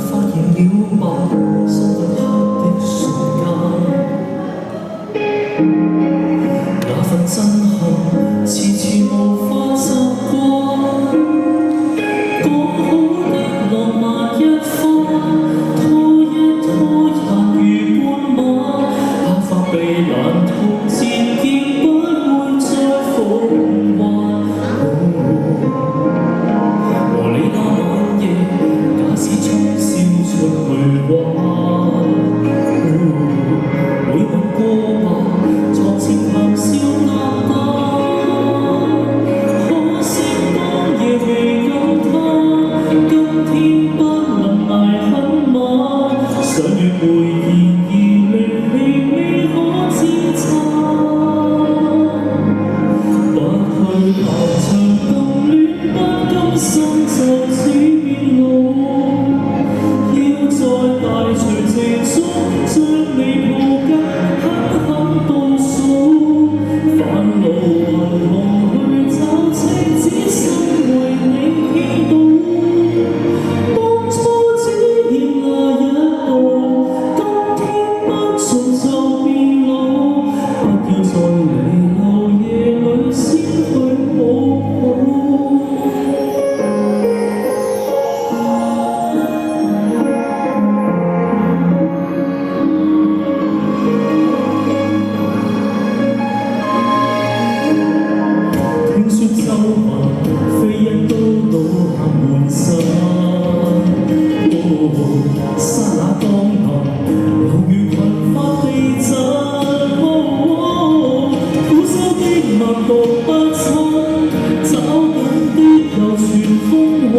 發現了吧，心裏刻的瞬間，那份震撼，遲遲無法習慣。講好的浪漫一番，拖一拖也如半馬，怕發避難途漸見不會再復還。和你那晚夜，假使衝笑出梅花，會問過吧，床前談笑淡淡。可惜當夜未夠他，今天不能捱很晚，想約會然而力氣未可支撐。不去談長共戀，不甘心就此變老，要在大隨情中將你抱緊，狠狠倒數，返路還同去找妻子，心為你祈禱。當初只欠那一步，今天不從就變老，不要在離路夜裏先去抱抱。聽說秋雲非一刀倒下滿身，剎那降臨，猶如群發地震。苦修的默讀不親，找緊的又全風韻。